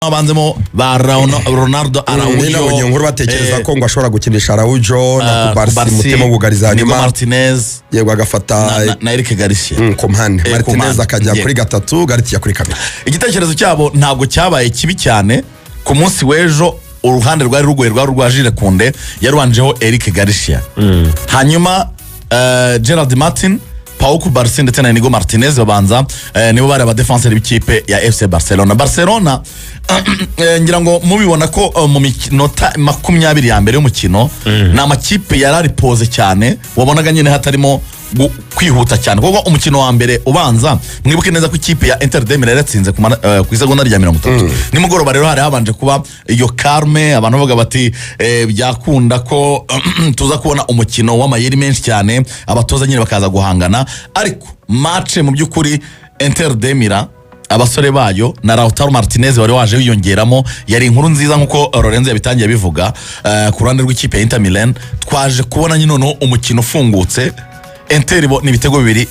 abanzemo ba Ronaldo Araujo nkuru batekereza ko ngo ashobora gukinisha Araujo na Kubarsi mutemo bugariza nyuma Martinez yego agafata na Eric Garcia Komande Martinez akajya kuri gatatu Garcia kuri kabiri. Igitekerezo cyabo ntabwo cyabaye kibi cyane ku munsi w'ejo. Uruhande rwari rugoye rwa Jules Koundé yarubanjeho Eric Garcia hanyuma Gerard Martin, Pau Kubarsi ndetse na Inigo Martinez babanza nibo bari abadefenseur b'ikipe ya FC Barcelona ngira ngo mubibona ko mu minota 20 ya mbere y'umukino na makipe yarari pose cyane wabonaga nyine hatarimo kwihuta cyane kuko umukino wa mbere ubanza mwibuke neza ko ikipe ya Inter de Milan yatsinze ku isegonda rya 30 nimugoroba rero hari habanje kuba iyo calme abantu bavuga bati byakunda ko tuza kubona umukino w'amayeri menshi cyane abatoza nyine bakaza guhangana ariko match mu byukuri Inter de Milan abasore bayo na Lautaro Martinez wari waje wiyongeramo yari inkuru nziza nkuko Lorenzo yabitangiye bivuga ku ruhande rw'ikipe ya Inter Milan twaje kubona nyine no umukino ufungutse Inter ni ibitego bibiri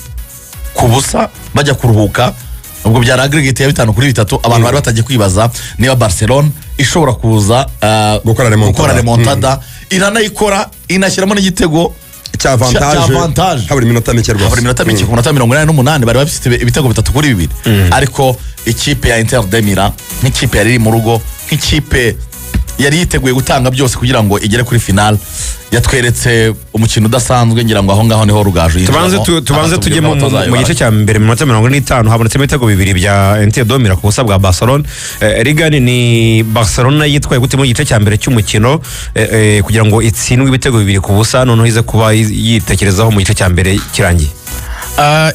ku busa bajya kuruhuka ubwo byara aggregate ya 5-3 abantu bari batagiye kwibaza niba Barcelona ishobora kuza gukora remontada iranayikora inashyiramo n'igitego cya avantage haburi minota mike rwose haburi minota mike ku minota 88 bari bafite ibitego 3-2 ariko ikipe ya Inter de Milan nk'ikipe yari iri mu rugo nk'ikipe yari yiteguye gutanga byose kugira ngo igere kuri final yatweretse umukino udasanzwe ngira ngo aho ngaho niho rugaje tubanze tujye mu gice cya mbere mu 45 habonetse ibitego bibiri bya Inter de Milan ku busa bwa Barcelona. Rigani ni Barcelona yitwaye gute mu gice cya mbere cy'umukino kugira ngo itsindwe ibitego bibiri ku busa none hize kuba yitekerezaho mu gice cya mbere kirangiye.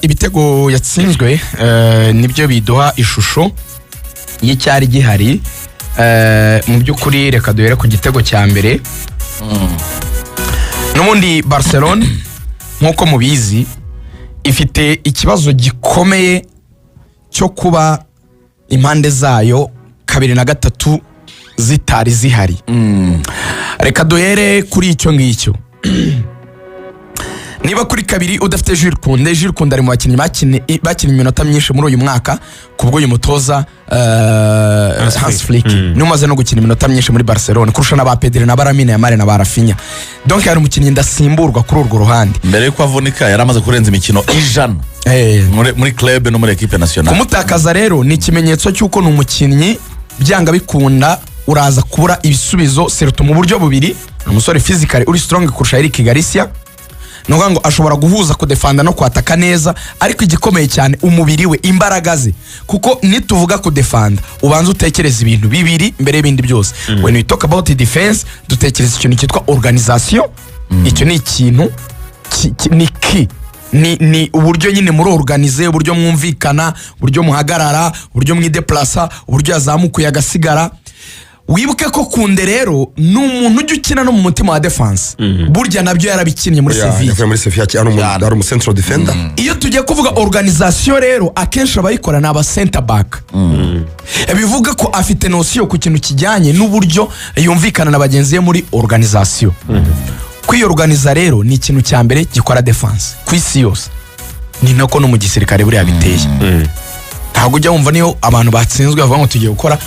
Ibitego yatsinzwe nibyo biduha ishusho y'icyari gihari. Mu byukuri reka duhere ku gitego cya mbere. N'ubundi Barcelona nkuko mubizi ifite ikibazo gikomeye cyo kuba impande zayo kabiri na gatatu zitari zihari. Reka duhere kuri icyo ngicyo. Niba kuri kabiri udafite Jules Koundé ari mu bakinnyi bakinnye iminota myinshi muri uyu mwaka kubwo uyu mutoza Hans Flick numaze no gukina iminota myinshi muri Barcelona kurusha na ba Pedri na Lamine Yamal na ba Rafinha, donc yari umukinnyi ndasimburwa kuri urwo ruhande. Mbere yuko avunika yaramaze kurenza imikino 100 muri club no muri equipe nationale. Kumutakaza rero ni ikimenyetso cy'uko ni umukinnyi byanga bikunda uraza kubura ibisubizo seruto mu buryo bubiri. Umusore physically uri strong kurusha Eric Garcia, nuko ngo ashobora guhuza kudefanda no kwataka neza, ariko igikomeye cyane umubiri we, imbaraga ze, kuko nituvuga kudefanda ubanza utekereza ibintu bibiri mbere y'ibindi byose. When we talk about defense dutekereza ikintu cyitwa organisation. Icyo ni ikintu ni key, ni uburyo nyine muri organize, uburyo mwumvikana, uburyo muhagarara, uburyo mwideplaça, uburyo yazamukuye agasigara. Wibuke ko Koundé rero n'umuntu ujya ukina no mu mutima wa defense. Burya nabyo yarabikinnye muri Sevilla. Yavuye muri Sevilla ari mu central defender. Iyo tugiye kuvuga organisation rero akenshi abayikora ni aba center back. Bivuga ko afite notion ku kintu kijyanye n'uburyo yumvikana na bagenzi be muri organisation. Kwiyorganiza rero ni ikintu cya mbere gikora defense ku isi yose. Ni nako no mu gisirikare buri yabiteye. Ntabwo ujya wumva niyo abantu batsinzwe bavuga ngo tugiye gukora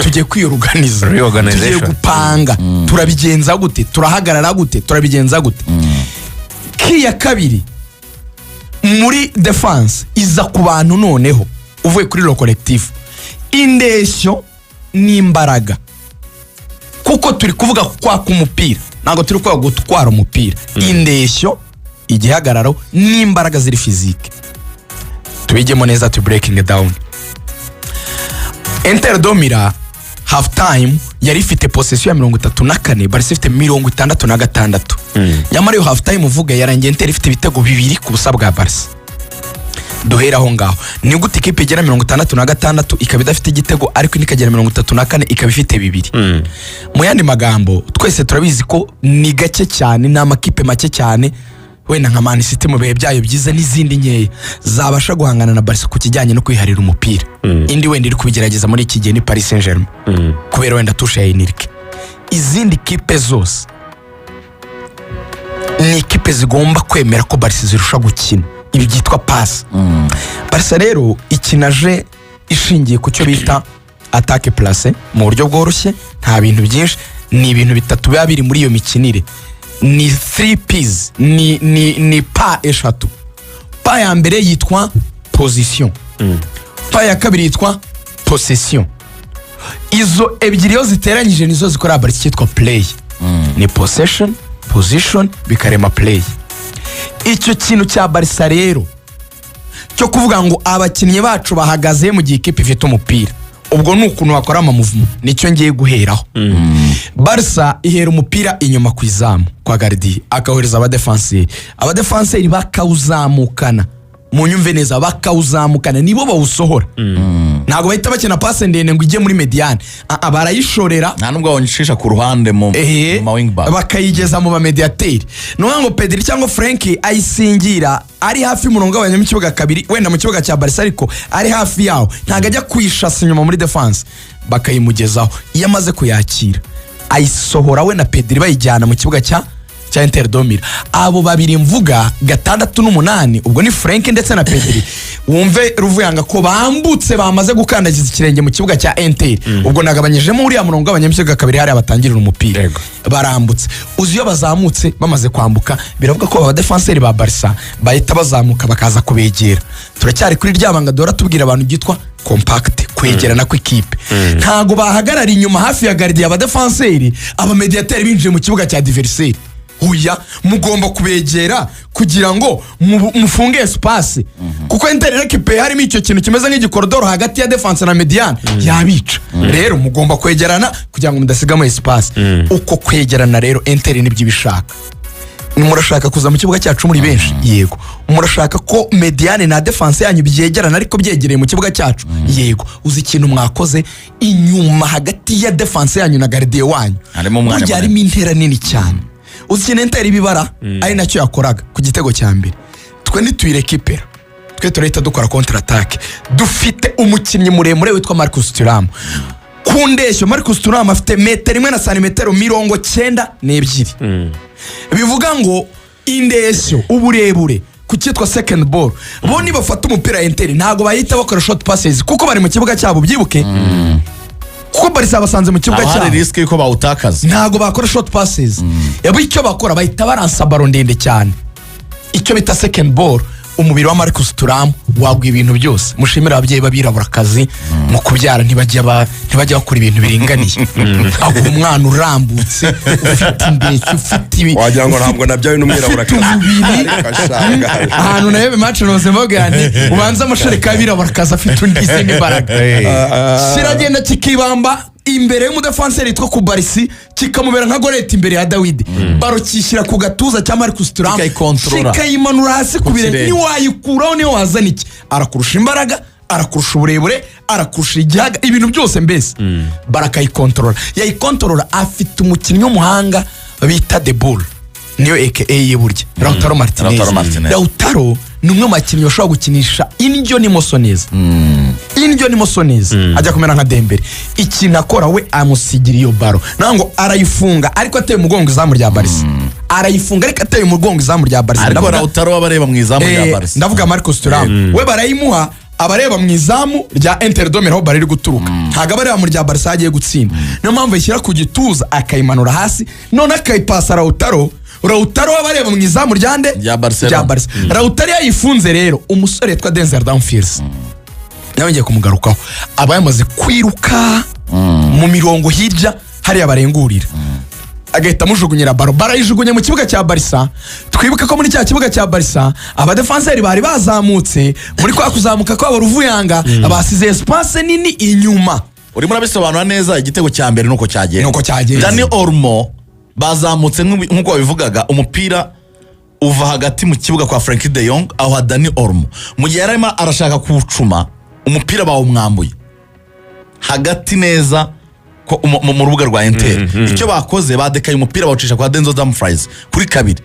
tugiye kwiyorganiza, tugiye gupanga, turabigenza gute, turahagarara gute, turabigenza gute. Kiya kabiri muri defense iza ku bantu noneho uvuye kuri lo collectif indeshyo n'imbaraga, kuko turi kuvuga kwa kumupira ntabwo turi kuvuga gutwara umupira. Indeshyo, igihagararo n'imbaraga ziri physique. Tubijemo neza to breaking it down. Inter de Milan half time yari ifite possession ya 34, Barca ifite 66. Nyamara yo half time uvuga yarangiye Inter ifite ibitego bibiri ku busa bwa Barca. Duhera aho ngaho ni gute ikipe igera 66 ikaba idafite igitego ariko nikagera 34 ikaba ifite bibiri. Mu yandi magambo twese turabizi ko ni gake cyane n'amakipe make cyane wenda nka Man City mu bihe byayo byiza n'izindi nkeya zabasha guhangana na Barca ku kijyanye no kwiharira umupira. Indi wenda iri kubigerageza muri iki gihe ni Paris Saint-Germain kubera wenda tusha ya Enrique. Izindi kipe zose ni kipe zigomba kwemera ko Barca zirusha gukina, ibi byitwa pass. Barca rero ikinaje ishingiye ku cyo bita attaque place mu buryo bworoshye nta bintu byinshi, ni ibintu bitatu biba biri muri iyo mikinire, ni 3 P's, ni pa eshatu. Pa ya mbere yitwa position, pa ya kabiri yitwa possession. Izo ebyiri iyo ziteranyije nizo zikora Barca cyitwa play. Ni possession, position bikarema play. Icyo kintu cya Barca rero cyo kuvuga ngo abakinnyi bacu bahagaze mu gihe ikipe ifite umupira, ubwo ni ukuntu bakora amamuvumo, nicyo ngiye guheraho. Barca ihera umupira inyuma ku izamu kwa Gardi, akawohereza abadefanseri bakawuzamukana, mu nyumve neza, bakawuzamukana nibo bawusohora. Ntabwo bahita bakina passe ndende ngo ijye muri mediane, barayishorera, nta nubwo bawucisha ku ruhande mu ma wing back, bakayigeza mu ba mediateri. Nuvuga ngo Pedri cyangwa Frenkie ayisingira ari hafi y'umurongo w'abanyama mu kibuga kabiri, wenda mu kibuga cya Barca ariko ari hafi yaho, ntabwo ajya kwishasa inyuma muri defense, bakayimugezaho. Iyo amaze kuyakira ayisohora we na Pedri bayijyana mu kibuga cya Inter Domira. Abo babiri mvuga 6 n'8, ubwo ni Frenkie ndetse na Pedri. Wumve Ruvuyanga ko bambutse bamaze gukandagiza ikirenge mu kibuga cya Inter. Ubwo nagabanyijemo uriya murongo w'abanyamisiga kabiri hari abatangirira umupira. Barambutse. Uzi iyo bazamutse bamaze kwambuka, biravuga ko aba defenseurs ba Barca bahita bazamuka bakaza kubegera. Turacyari kuri ryabanga dora tubwira abantu gitwa compact, kwegerana kw'ikipe. Ntago bahagarara inyuma hafi ya gardien aba defenseurs, aba mediateurs binjiye mu kibuga cya adversaire. Huya mugomba kubegera kugira ngo mufunge espace, kuko Inter equipe harimo icyo kintu kimeze nk'igikorodoro hagati ya defense na mediane yabica. Rero mugomba kwegerana kugira ngo mudasigamo espace. Uko kwegerana rero Inter nibyo bishaka. Murashaka kuza mu kibuga cyacu muri benshi, yego. Murashaka ko mediane na defense yanyu byegerana ariko byegereye mu kibuga cyacu, yego. Uzi ikintu mwakoze inyuma hagati ya defense yanyu na gardien wanyu, harimo intera nini cyane. Uzikina Inter ibibara ari nacyo yakoraga ku gitego cya mbere. Twe ntituyirekipera, twe turahita dukora counter attack. Dufite umukinnyi muremure witwa Marcus Thuram. Kundeshyo Marcus Thuram afite 1 na santimetero 92. Bivuga ngo indeshyo uburebure ku cyitwa second ball, bo ni bafata umupira Inter ntago bayita bakora short passes kuko bari mu kibuga cyabo, byibuke. Kuko Barca basanze mu kibuga cyabo, hari risk yuko bawutakaza, ntago bakora short passes. Yabo icyo bakora bahita baransa baro ndende cyane, icyo bita second ball. Umubiri wa Marcus Thuram wagwa ibintu byose. Mushimira ababyeyi babirabura akazi mu kubyara, ntibajya bakora ibintu biringaniye. Ako umwana urambutse ufite indeshyo, ufite ibi wagira ngo ntabwo nabyaye n'umwirabura akazi. Ahantu nayo match nose mbogane ubanza amashereka y'abirabura akazi afite undi izindi mbaraga. Kiragenda kikibamba imbere y'umudefenseri yitwa Kubarisi, kikamubera nka Goretti imbere ya Dawidi. Baro kishyira ku gatuza cya Marcus Thuram, kikayimanura hasi ku birenge. Ni wayikuraho niyo wazana iki, arakurusha imbaraga, arakurusha uburebure, arakurusha igihaga, ibintu byose mbese. Barakayikontorora, yayikontorora. Afite umukinnyi w'umuhanga bita De Boer, niyo aka ye burya Lautaro Martinez. Lautaro ni umwe mu bakinnyi bashobora gukinisha indyo n'imoso neza. Indyo n'imoso neza, ajya kumera nka Dembele. Ikintu akora we amusigira iyo baro, nango arayifunga ariko ateye umugongo izamu rya Barca. Arayifunga ariko ateye umugongo izamu rya Barca. Ariko Lautaro abareba mu izamu rya Barca. Ndavuga Marcus Thuram, we barayimuha abareba mu izamu rya Inter Domira aho bari guturuka, ntago abareba mu rya Barca agiye gutsinda. Niyo mpamvu yishyira ku gituza akayimanura hasi, none akayipasa Lautaro abareba mu izamu rya nde rya Barca. Lautaro yayifunze rero, umusore yitwa Denzel Dumfries nawe ngiye kumugarukaho, aba yamaze kwiruka mu mirongo hirya hariya barengurira, agahita amujugunyira baro. Barayijugunye mu kibuga cya Barca. Twibuke ko muri cya kibuga cya Barca abadefenseri bari bazamutse, muri kwa kuzamuka kwabo Ruvuyanga abasize espace nini inyuma. Urimo urabisobanura neza igitego cya mbere nuko cyagenze. Dani Olmo bazamutse nk'uko babivugaga, umupira uva hagati mu kibuga kwa Frenkie de Jong aho Dani Olmo, mu gihe yarimo arashaka kuwucuma umupira bawumwambuye hagati neza mu rubuga rwa Inter. Icyo bakoze badekaye umupira bawucisha kwa Denzel Dumfries kuri kabiri.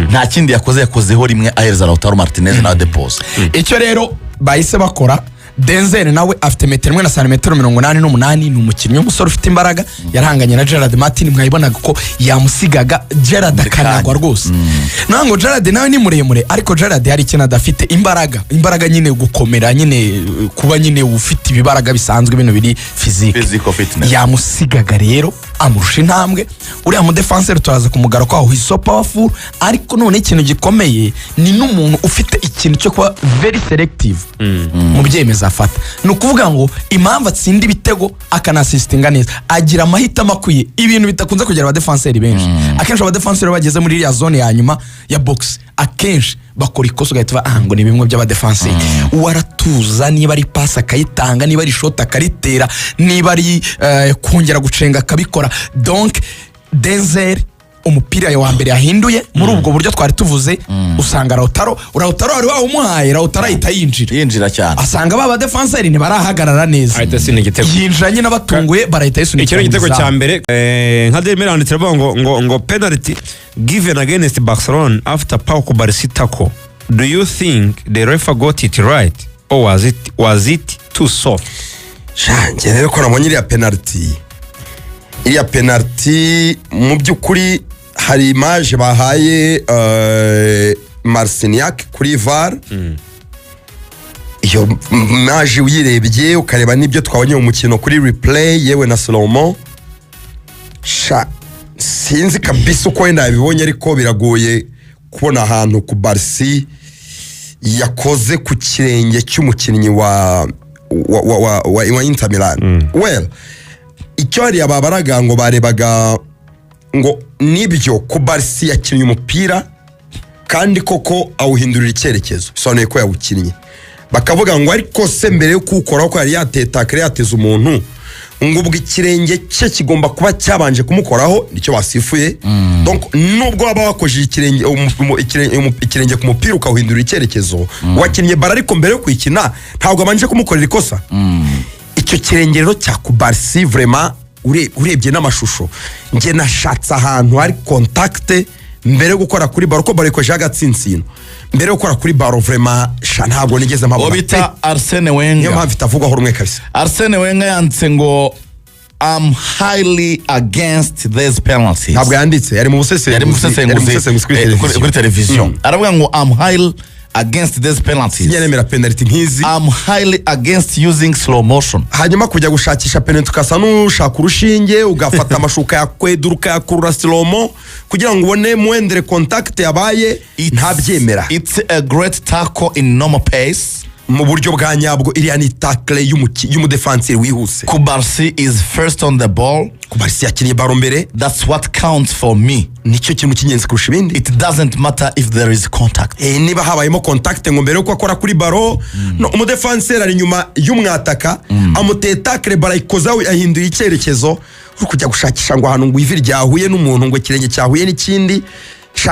Nta kindi yakozeho rimwe ahereza Lautaro Martinez na Depose. Icyo rero bahise bakora Denzel nawe afite metero 1 na santimetero 88, ni umukinnyi w'umusore ufite imbaraga, yarahanganye na Gerard Martin, mwayibonaga ko yamusigaga Gerard akanagwa rwose. Nango Gerard nawe ni muremure, ariko Gerard hari ikintu adafite, imbaraga nyine gukomera, nyine kuba nyine ufite ibibaraga bisanzwe, bino biri Physical fitness. yamusigaga rero amurusha intambwe. Uriya mu defenseur turaza kumugara ko aho so powerful, ariko none ikintu gikomeye ni n'umuntu ufite ikintu cyo kuba very selective mu byemeza afata. Ni ukuvuga ngo impamvu atsinda ibitego akanasistinga neza, agira amahitamo akwiye, ibintu bitakunze kugera aba defenseur benshi. Akenshi aba defenseur bageze muri iriya zone ya nyuma ya box, akenshi bakora ikosa ugahita ngo ni bimwe by'aba defenseur. Waratuza, niba ari pass akayitanga, niba ari shot akaritera, niba ari kongera gucenga akabikora. Donc Denzel umupira wa mbere yahinduye muri ubwo buryo twari tuvuze, usanga Lautaro wari wawumuhaye, Lautaro ahita yinjira cyane, asanga baba defenseur ntibarahagarara neza, ahita asina igitego, yinjiranye n'abatunguye barahita yisunika. Icyo igitego cya mbere nka Demira ndetse ngo penalty given against Barcelona after Pau Kubarsi tackle. Do you think the referee got it right or was it too soft? Shange rero ko nabonye iriya penalty mu by'ukuri hari image bahaye Marciniak kuri VAR. Iyo image uyirebye ukareba n'ibyo twabonye mu mukino kuri replay yewe na slow-mo, sinzi kabisa uko wenda yabibonye, ariko biragoye kubona ahantu ku Barsi yakoze ku kirenge cy'umukinnyi wa Inter Milan. Well, icyo hari ababaraga ngo barebaga ngo nibyo ku Barsi yakinnye umupira kandi koko awuhindurira icyerekezo, bisobanuye ko yawukinnye. Bakavuga ngo ariko se mbere yo kuwukoraho ko yari yatetakare yateza umuntu, ngo ubwo ikirenge cye kigomba kuba cyabanje kumukoraho, nicyo basifuye. Donc nubwo waba wakojeje ikirenge ku mupira ukawuhindurira icyerekezo, wakinnye bara ariko mbere yo kuyikina ntabwo abanje kumukorera ikosa. Icyo kirenge rero cya ku Barsi vraiment urebye n'amashusho, nge nashatse ahantu hari contact mbere yo gukora kuri baro, ko baro ikoje agatsinsino mbere yo gukora kuri baro vraiment ntabwo nigeze mpabona. Obita Arsene Wenger, niyo mpamvu itavugwaho rumwe kabisa. Arsene Wenger yanditse ngo I'm highly against these penalties. Ntabwo yanditse, yari mu busesenguzi kuri televiziyo. Aravuga ngo I'm highly against these penalties. Sinyemera penalty nkizi. I'm highly against using slow motion. Hanyuma kujya gushakisha penalty ukasa n'ushaka urushinge ugafata amashuka ya kweduruka yakurura slow-mo kugira ngo ubone muendere contact yabaye, ntabyemera. It's a great tackle in normal pace. Mu buryo bwa nyabwo iriya ni tackle y'umudefenseur wihuse. Kubarsi is first on the ball. Kubarsi yakinnye baro mbere. That's what counts for me. Nicyo kintu cy'ingenzi kurusha ibindi. It doesn't matter if there is contact. Niba habayemo contact ngo mbere uko akora kuri baro, no umudefenseur ari nyuma y'umwataka, amuteye tackle bara ikozaho ahinduye icyerekezo, uri kujya gushakisha ngo ahantu ngo ivi ryahuye n'umuntu ngo kirenge cyahuye n'ikindi.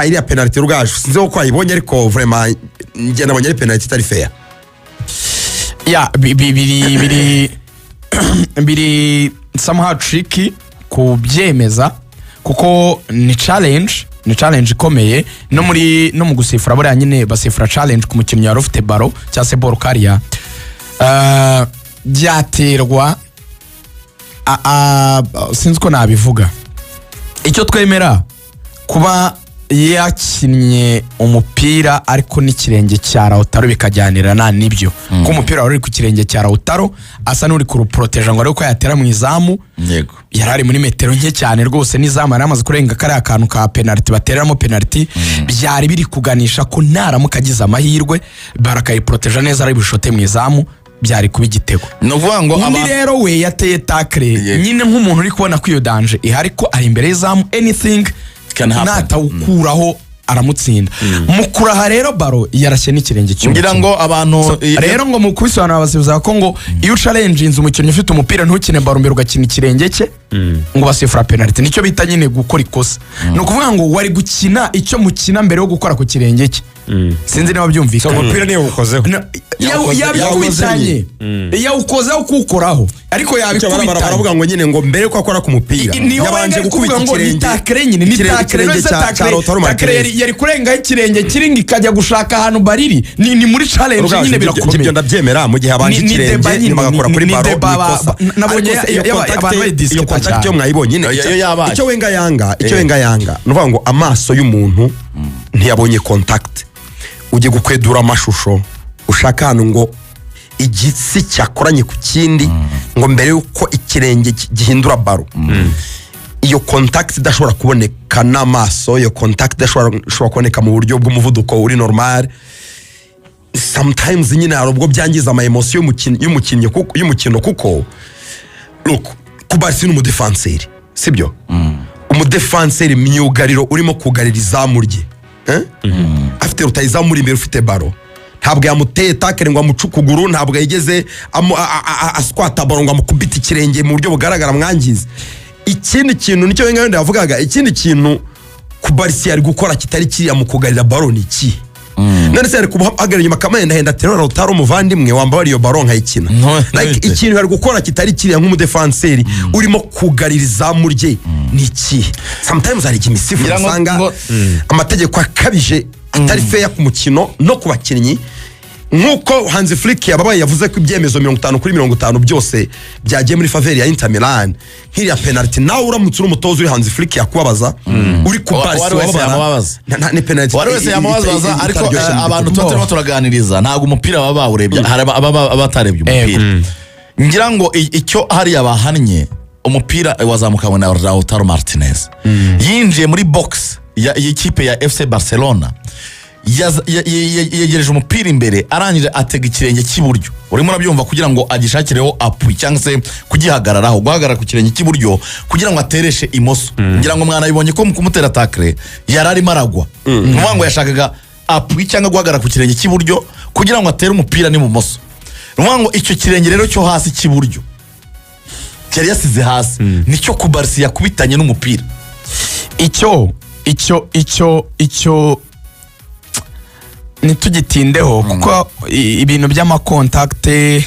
Iriya penalty rugaje sinzi uko ayibonye, ariko vraiment nge nabonye ari penalty itari fair. Ya biri somehow tricky kubyemeza, kuko ni challenge ikomeye, no mu gusifura buriya nyine basifura challenge ku mukinnyi wari ufite baro cyangwa se ball carrier. Byaterwa sinzi ko nabivuga. Icyo twemera kuba yakinnye umupira ariko n'ikirenge cya Lautaro bikajyanirana nibyo, ko umupira wari ku kirenge cya Lautaro asa n'uri kuruproteja ngo ariko yatera mu izamu. Yego, yarari muri metero nke cyane rwose, n'izamu yaramaze kurenga kare akantu ka penalty batereramo penalty. Byari biri kuganisha ko naramuka agize amahirwe barakayiproteja neza ari bishote mu izamu, byari kuba igitego. Nuvuga ngo undi rero we yateye tackle nyine nk'umuntu uri kubona ko iyo danger ihari, ko ari imbere y'izamu, anything natawukuraho aramutsinda. Mukuraha rero baro yarashye n'ikirenge cy'umukino. Ngira ngo abantu rero ngo mu kubisobanura abasifuza ko ngo iyo challenge inzu umukinnyi ufite umupira ntukine baro mbere ugakina ikirenge cye, ngo basifura penalty. Nicyo bita nyine gukora ikosa. No kuvuga ngo wari gukina icyo mukina mbere yo gukora ku kirenge cye, sinzi niba byumvikana umupira niyo ukozeho yabikubitanye yawukozeho kuwukoraho ariko yabikubitanye baravuga ngo nyine ngo mbere ko akora ku mupira yabanje gukubita ikirenge takre nyine ni takre yari kurengaho ikirenge kiringa ikajya gushaka ahantu bariri ni muri challenge nyine birakomeye ibyo ndabyemera mu gihe abanje ikirenge nyuma agakora kuri baro nabonye abantu iyo contact yo mwayibonye nyine icyo wenga yanga ni ukuvuga ngo amaso y'umuntu ntiyabonye contact ujye gukwedura amashusho ushaka hano ngo igitsi cyakoranye ku kindi ngo mbere yuko ikirenge gihindura baro iyo contact idashobora kuboneka n'amaso iyo contact idashobora kuboneka mu buryo bw'umuvuduko uri normal sometimes nyine hari ubwo byangiza ama emotion y'umukino kuko look Kubarsi ni umudefanseri sibyo umudefanseri myugariro urimo kugarira izamu rye afite rutayizamu imbere ufite baro ntabwo yamuteye takere ngo amuce ukuguru ntabwo yigeze askwata baro ngo amukubite ikirenge mu buryo bugaragara mwangiza ikindi kintu nicyo wenga wenda yavugaga ikindi kintu Kubarsi yari gukora kitari kiriya mu kugarira baro ni iki none se yari kuhagarara inyuma kamenda henda terora utari umuvandimwe wambara iyo baro nkayikina like ikintu yari gukora kitari kiriya nk'umudefanseri urimo kugarira izamu rye ni iki sometimes hari imisifu usanga amategeko akabije atari fair ku mukino no ku bakinnyi nkuko Hansi Flick yababaye yavuze ko ibyemezo 50-50 byose byagiye muri faveri ya Inter Milan nkiriya penalty nawe uramutse urumutoza uri Hansi Flick yakubabaza uri ku Barca wababaza ni penalty wari wese yamubaza ariko abantu turimo turaganiriza ntago umupira baba bawurebye hari abatarebye umupira ngira ngo icyo hari abahannye umupira wazamukanywe na Lautaro Martinez yinjiye muri box y'ikipe ya FC Barcelona yegereje umupira imbere arangije atega ikirenge cy'iburyo urimo urabyumva kugira ngo agishakireho appui cyangwa se kugihagararaho guhagarara ku kirenge cy'iburyo kugira ngo atereshe imoso ngira ngo mwana bibonye ko mu kumutera takre yarari maragwa nuvuga ngo yashakaga appui cyangwa guhagarara ku kirenge cy'iburyo kugira ngo atere umupira n'ibumoso nuvuga ngo icyo kirenge rero cyo hasi cy'iburyo cyari yasize hasi nicyo Kubarsi yakubitanye n'umupira icyo nitugitindeho kuko ibintu by'amakontakte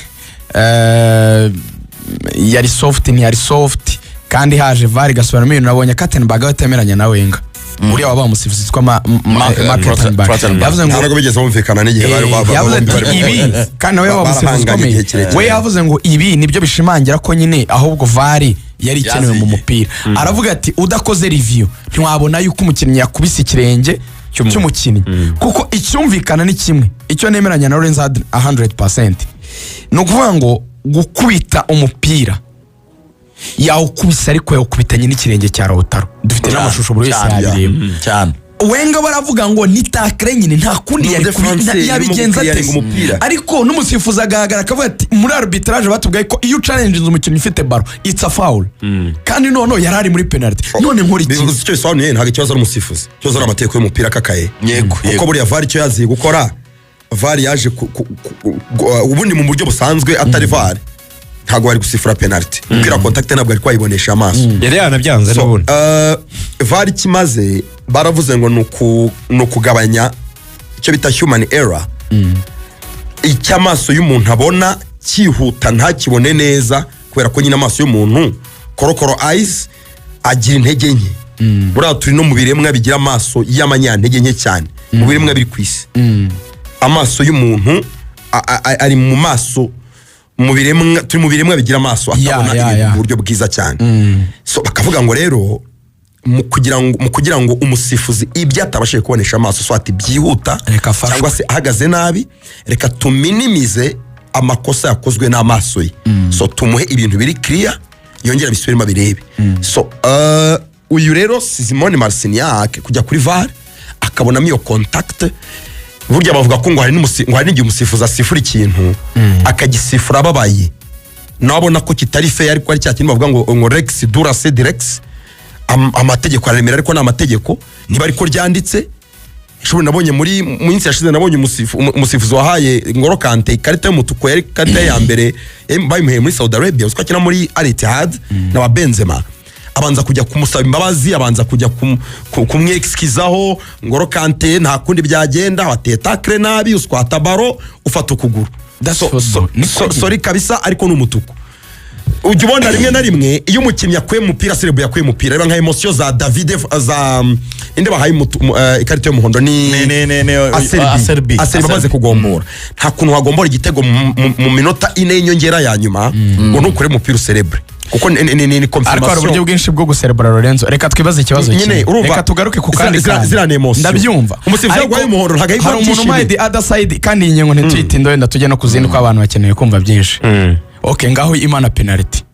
yari soft ntiyari soft kandi haje VAR gasubiramo ibintu nabonye Kattenberg batemeranya na Wenga uriya waba umusifuzi twa Kattenberg yavuze ngo ntabwo bigeze bumvikana n'igihe bari ibi kandi nawe waba umusifuzi komeye we yavuze ngo ibi nibyo bishimangira ko nyine ahubwo VAR yari ikenewe mu mupira aravuga ati udakoze review ntiwabona yuko umukinnyi yakubise ikirenge cy'umukinnyi kuko icyumvikana ni kimwe icyo nemeranya na Lorenzo 100% ni ukuvuga ngo gukubita umupira yawukubise ariko yawukubitanye n'ikirenge cya Lautaro dufite n'amashusho buri wese yabireba cyane Wenga baravuga ngo ni takre nyine nta kundi yabigenza ate ariko n'umusifuzi agaragara akavuga ati muri arbitrage batubwiye ko iyo challenge umukinnyi ufite baro it's a foul kandi none yarari muri penalty none nkora iki bivuze icyo bisobanuye nta kibazo ari umusifuzi kibazo ari amategeko y'umupira kakaye kuko buriya VAR icyo yaziye gukora VAR yaje ubundi mu buryo busanzwe atari VAR ntago bari gusifura penalty ubwira contact ntabwo ari kwayibonesha amaso yari yanabyanze n'ubundi VAR kimaze baravuze ngo nukugabanya icyo bita human error icyamaso y'umuntu abona cyihuta ntakibone neza kubera ko nyine amaso y'umuntu korokoro eyes agira intege nke buriya turi no mu biremwa bigira amaso y'amanyantege nke cyane mu biremwa biri ku isi amaso y'umuntu ari mu maso turi mu biremwa bigira amaso atabona ibintu mu buryo bwiza cyane so bakavuga ngo rero mu kugira ngo umusifuzi ibyo atabashije kubonesha amaso so ati byihuta cyangwa se ahagaze nabi reka tuminimize amakosa yakozwe n'amaso ye so tumuhe ibintu biri clear yongera bisubiremo birebe so uyu rero Simone Marciniak kujya kuri VAR akabonamo iyo contact burya bavuga ko ngo hari n'igihe umusifuzi asifura ikintu akagisifura ababaye nabona ko kitari fair ariko ari cya kintu bavuga ngo Rex dura se Rex amategeko aremera ariko n'amategeko niba ariko ryanditse shobora nabonye muri minsi yashize nabonye umusifuzi wahaye Ngolo Kante ikarita y'umutuku yari karita ya mbere bayimuheye muri Saudi Arabia uziko akina muri Al Ittihad na Benzema abanza kujya kumusaba imbabazi, abanza kujya kumwexkizaho. Ngoro Kante nta kundi byagenda, wateye tackle nabi, uswata baro, ufata ukuguru. Sorry kabisa, ariko ni umutuku. Ujya ubona rimwe na rimwe iyo umukinnyi yakuye umupira, Serebu yakuye umupira, reba nka emotion za David za inde bahaye ikarita y'umuhondo ni Aserbi bamaze kugombora. Nta kuntu wagombora igitego mu minota 4 y'inyongera ya nyuma ngo nukure umupira Serebu, kuko ni confirmation. Ariko hari uburyo bwinshi bwo guserebura Lorenzo. Reka twibaze ikibazo kimwe, reka tugaruke ku kandi zira emotion. Ndabyumva umusifuzi yaguhaye umuhondo ntago hari umuntu mayidi other side, kandi iyi nyengo ntituyitinde, wenda tujye no kuzindi ko abantu bakeneye kumva byinshi. Okay, ngaho Imana penalty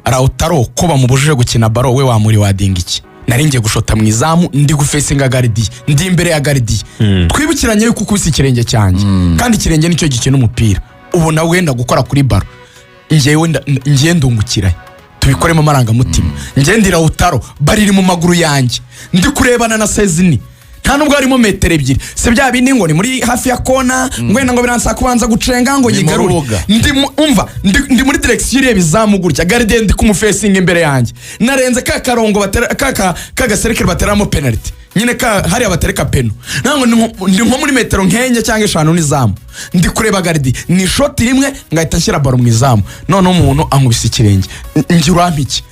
Lautaro ko bamubujije gukina baro, we wamuri wadinga iki? Nari ngiye gushota mu izamu, ndi gufesinga Gardi, ndi imbere ya Gardi. Twibukiranye yuko kubisa ikirenge cyanjye, kandi ikirenge nicyo gikina umupira. Ubu nawe wenda gukora kuri baro, ngiye ndungukira, tubikoremo amarangamutima. Ngiye ndi Lautaro, bari iri mu maguru yanjye, ndi kurebana na Sezini, nta nubwo harimo metero 2. Se bya bindi ngo ni muri hafi ya kona, ngwenda ngo biransa kubanza gucenga ngo nyigarure. Ndi muri direction ireba izamu gutya, Garde ndi kumufesinga imbere yanjye. Narenze ka karongo batera ka gaserikere bateramo penalty. Nyine hari abatereka peno. Nango ndi nko muri metero nkenye cyangwa 5 n'izamu. Ndi kureba Garde, ni shot rimwe ngahita nshyira baro mu izamu. None umuntu ankubise ikirenge. Njurampiki.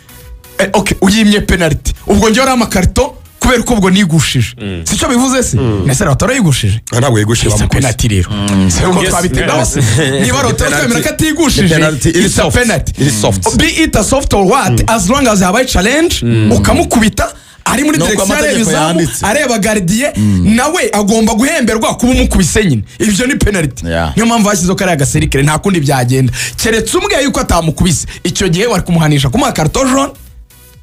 Okay, uyimye penalty. Ubwo njye ora amakarito kubera ko ubwo nigushije. Sico bivuze se? Nese Lautaro yigushije. Ntabwo yigushije bamukoze. Penalty rero. Seko twabitenda hose. Niba Lautaro twemera ko atigushyije. It's a penalty. It's soft. Be it a soft or what, as long as habaye challenge, ukamukubita ari muri direction areba izamu, areba Gardier, nawe agomba guhemberwa kuba umukubise nyine. Ibyo ni penalty. Niyo mpamvu bashyizeho kariya gaserikere, nta kundi byagenda. Keretse umwe yuko atamukubise, icyo gihe wari kumuhanisha kumuha carton jaune,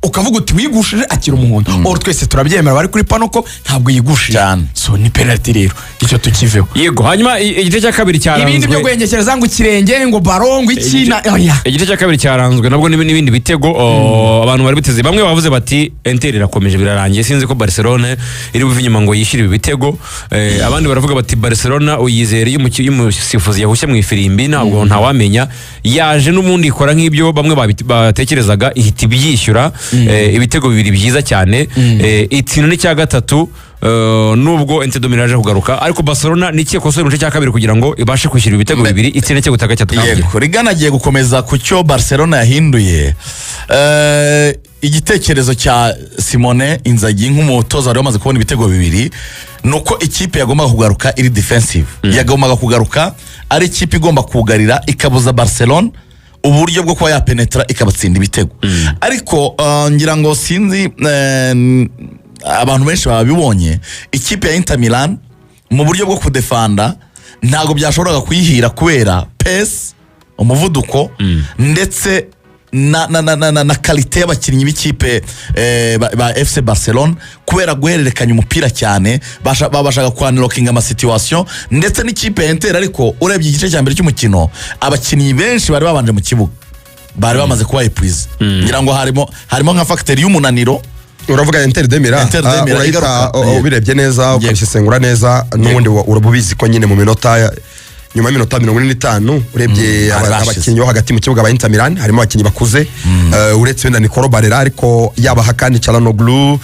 ukavuga uti wigushije akira umuhondo. Or twese turabyemera bari kuri panoko ntabwo yigushije. So ni penalty rero, icyo tukiveho. Yego, hanyuma igice cya kabiri cyaranzwe. Ibindi byo gwengekereza ngo ikirenge ngo barongo ikina. Igice cya kabiri cyaranzwe nabwo n'ibindi bitego abantu bari biteze. Bamwe bavuze bati Inter irakomeje birarangiye, sinzi ko Barcelona iri buve inyuma ngo yishire ibi bitego. Abandi baravuga bati Barcelona uyizere y'umusifuzi yahushye mu ifirimbi, ntabwo ntawamenya. Yaje n'umundi ikora nk'ibyo bamwe batekerezaga, ihita ibyishyura ibitego 2 byiza cyane. Itsinda n'icya gatatu nubwo Inter de Milan kugaruka, ariko Barcelona nikiye kosora mu gice cya kabiri kugira ngo ibashe kwishyura ibitego 2. Itsinda cyo gutaka cyatu. Yego, Rigana agiye gukomeza ku cyo Barcelona yahinduye. Igitekerezo cya Simone Inzaghi nk'umutoza wari wamaze kubona ibitego 2 nuko ikipe yagombaga kugaruka iri defensive. Yagombaga kugaruka ari ikipe igomba kugarira ikabuza Barcelona uburyo bwo kuba yapenetra ikabatsinda ibitego. Ariko ngira ngo sinzi abantu benshi babibonye, ikipe ya Inter Milan mu buryo bwo kudefanda ntago byashoboraga kuyihira kubera pace, umuvuduko ndetse na kalite y'abakinnyi b'ikipe ba FC Barcelona, kubera guhererekanya umupira cyane babashaga kwanlokinga ama situation ndetse n'ikipe ya Inter. Ariko urebye igice cya mbere cy'umukino abakinnyi benshi bari babanje mu kibuga, bari bamaze kuba epuize. Ngira ngo harimo nka factor y'umunaniro. Uravuga Inter de Milan, urahita ubirebye neza ukabisesengura neza, n'ubundi urabubizi ko nyine mu minota nyuma y'minota 45 urebye abakinnyi bo hagati mu kibuga ba Inter Milan harimo abakinnyi bakuze, uretse wenda Nicolo Barella, ariko yaba Hakan Çalhanoğlu,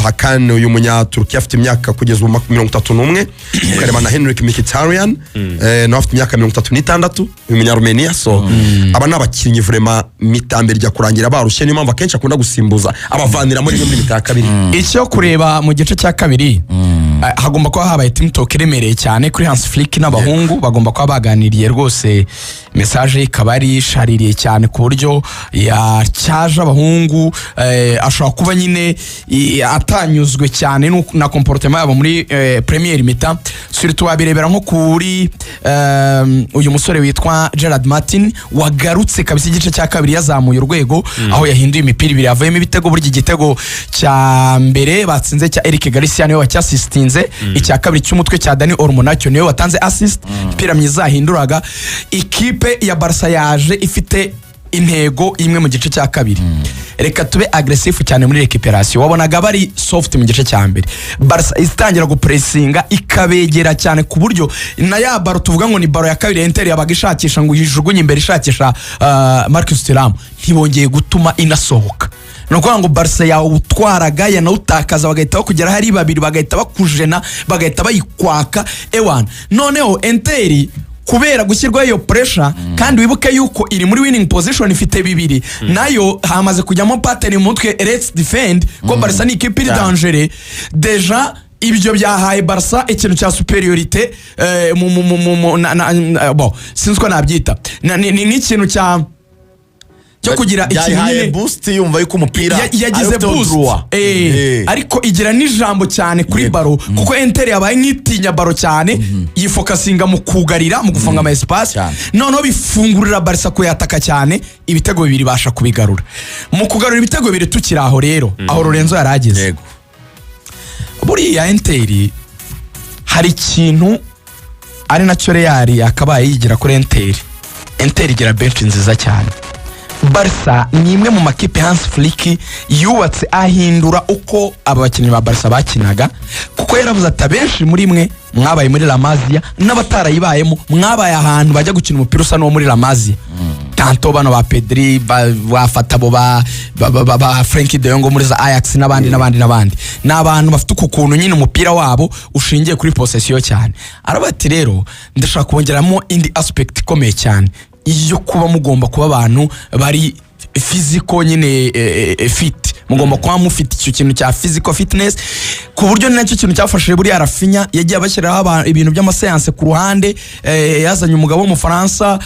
Hakan uyu munya Turkiya afite imyaka kugeza 31, ukareba na Henrik Mkhitaryan no afite imyaka 36, uyu munya Romania. So aba n'abakinnyi vraiment mitambere rya kurangira barushye, niyo mpamvu akenshi akunda gusimbuza abavanira muri mitaka kabiri. Icyo kureba mu gice cya kabiri, hagomba kuba habaye team talk iremereye cyane kuri Hans Flick n'abahungu. Bagomba kuba baganiriye rwose, message ikaba ari shaririye cyane ku buryo yacyaje abahungu. Ashobora kuba nyine atanyuzwe cyane na comportement yabo muri Premier Mita. Surtout wabirebera nko kuri uyu musore witwa Gerard Martin wagarutse kabisa igice cya kabiri yazamuye urwego, aho yahinduye imipira 2 yavuyemo ibitego. Burya igitego cya mbere batsinze cya Eric Garcia niwe wacyasistinze, icya kabiri cy'umutwe cya Dani Olmo nacyo niwe watanze assist. Pira myiza ahinduraga. Ikipe ya Barca yaje ifite intego imwe mu gice cya kabiri. Reka tube aggressive cyane muri recuperation. Wabonaga bari soft mu gice cya mbere, Barca istangira gupressinga ikabegera cyane ku buryo na ya baro tuvuga ngo ni baro ya kabiri Inter yabaga ishakisha ngo yijugunye imbere ishakisha Marcus Thuram, ntibongeye gutuma inasohoka. ni ukuvuga ngo Barca yawutwaraga yanawutakaza bagahita bakugera hari babiri bagahita bakujena bagahita bayikwaka ewana. Noneho Inter kubera gushyirwaho iyo pressure kandi wibuke yuko iri muri winning position ifite bibiri nayo hamaze kujyamo pattern mu mutwe let's defend ko Barca ni ikipe iri danger deja. Ibyo byahaye Barca ikintu cya superiorite bon sinzi ko nabyita ni nk'ikintu cyo kugira ikintu nyine boost yumva yuko umupira yagize boost ariko igira n'ijambo cyane kuri baro kuko Inter yabaye nk'itinya baro cyane yifokasinga mu kugarira mu gufunga ama espace noneho bifungurira Barca kuyataka cyane ibitego bibiri basha kubigarura mu kugarura ibitego bibiri tukiri aho rero aho Lorenzo yarageze buriya Inter hari ikintu ari nacyo Real yakabaye yigira kuri Inter igira bench nziza cyane. Barca ni imwe mu makipe Hans Flick yubatse ahindura uko aba bakinnyi ba Barca bakinaga kuko yaravuze ati benshi muri mwe mwabaye muri La Masia n'abatarayibayemo mwabaye ahantu bajya gukina umupira usa no muri La Masia tanto bano ba Pedri bafata bo ba Frenkie de Jong muri za Ajax n'abandi n'abantu bafite ukuntu nyine umupira wabo ushingiye kuri possession cyane. Arabati rero ndashaka kongeramo indi aspect ikomeye cyane iyo kuba mugomba kuba abantu bari physical nyine fit mugomba kuba mufite icyo kintu cya physical fitness ku buryo nacyo kintu cyafashije buri Rafinha yagiye abashyiraho ibintu by'amaseanse ku ruhande yazanye umugabo w'umufaransa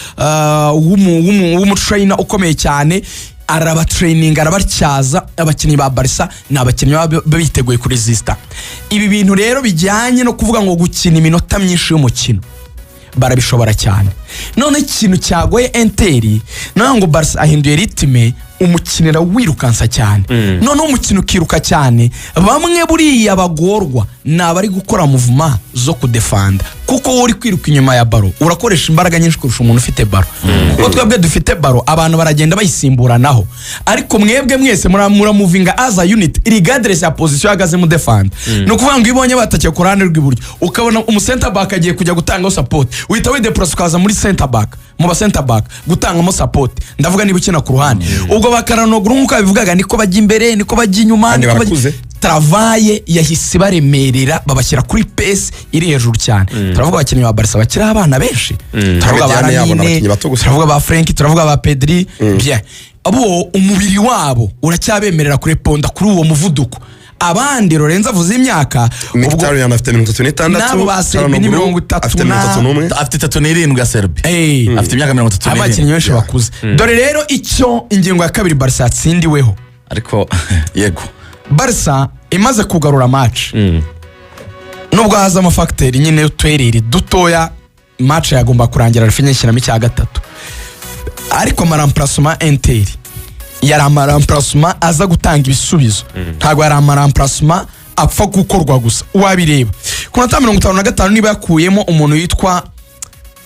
w'umutrainer ukomeye cyane araba training arabatyaza abakinnyi ba Barca n'abakinnyi biteguye kuri resista. Ibi bintu rero bijyanye no kuvuga ngo gukina iminota myinshi y'umukino barabishobora cyane. None ikintu cyagoye Inter naho ngo Barca ahinduye ritme umukinira wirukansa cyane none umukino ukiruka cyane bamwe buriya bagorwa nabari gukora movement zo kudefanda kuko uri kwiruka inyuma ya baro urakoresha imbaraga nyinshi kurusha umuntu ufite baro kuko twebwe dufite baro abantu baragenda bayisimburanaho ariko mwebwe mwese muramovinga as a unit regardless ya position yagaze mu defend no kuvuga ngo ibonye batakiye ku ruhande rw'iburyo ukabona umu center back agiye kujya gutanga support uhita widepress ukaza muri center back mu ba center back gutangamo support ndavuga niba ukina ku ruhande ubwo bakaranogura nkuko bivugaga niko bajya imbere niko bajya inyuma niko bajya travaye yahise baremerera babashyira kuri pace iri hejuru cyane. Turavuga abakinnyi ba Barca bakira abana benshi turavuga Varane turavuga ba Frenkie turavuga ba Pedri bien abo umubiri wabo uracyabemerera kureponda kuri uwo muvuduko. Abandi Lorenzo avuze imyaka Mkhitaryan afite 36 nabo basebi ni 31 afite 37 ya Serbia afite imyaka 37 abakinnyi benshi bakuze. Dore rero icyo ingingo ya kabiri Barca yatsindiweho ariko yego Barca imaze kugarura match nubwo haza amafacteri nyine y'utwerere dutoya match yagomba kurangira Rafinha ishyiramo icya gatatu ariko remplacement Inter yari remplacement aza gutanga ibisubizo ntago yari remplacement apfa gukorwa gusa wabireba ku minota 55 niba yakuyemo umuntu yitwa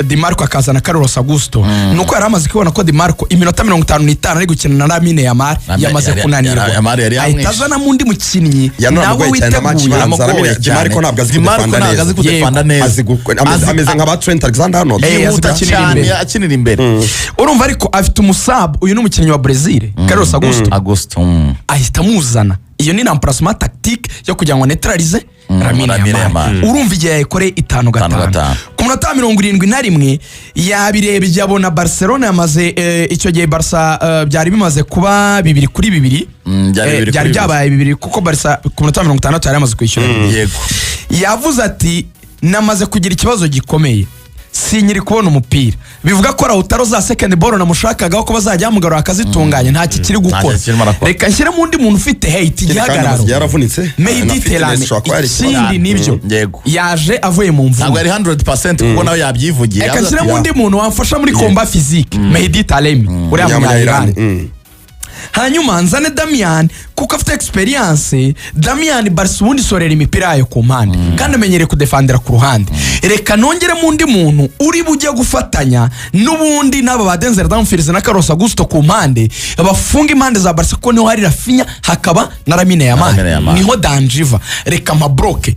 Di Marco akazana Carlos Augusto nuko yari amaze kubona ko Di Marco iminota 55 ari gukina na Lamine Yamal yamaze kunanirwa ahitazana mu ndi mukinnyi nawe witegura Di Marco ntabwo azi kudefanda neza ameze nka ba Trent Alexander-Arnold akinira imbere urumva ariko afite umusabu uyu n'umukinnyi wa Brazil Carlos Augusto ahita muzana iyo ni remplacement tactique yo kugira ngo neutralize Lamine Yamal urumva igihe yakoreye 5-5 ku minota 71 yabireba yabona Barcelona yamaze icyo gihe Barca byari bimaze kuba 2-2 byari byabaye 2 kuko Barca ku minota 56 yari yamaze kwishyura yego yavuze ati namaze kugira ikibazo gikomeye sinyiri kubona umupira bivuga ko Lautaro za second ball namushakaga ko bazajya mugarura akazitunganya nta kikiri gukora reka nshyire mu ndi muntu ufite hate igihagararo yaravunitse Mediterane ikindi nibyo yaje avuye mu mvugo ntabwo ari 100% kuko nawe yabyivugiye reka nshyire mu ndi muntu wamfasha muri combat physique Mediterane uriya munyayirani hanyuma nzane Damian kuko afite experience Damian Barca ubundi sorera imipira yayo ku mpande kandi amenyereye kudefendera ku ruhande reka nongere mu ndi muntu uri bujye gufatanya n'ubundi n'aba ba Denzel Dumfries na Carlos Augusto ku mpande bafunga impande za Barca ko niho hari Rafinha hakaba na Lamine Yamal niho danjiva reka mabroke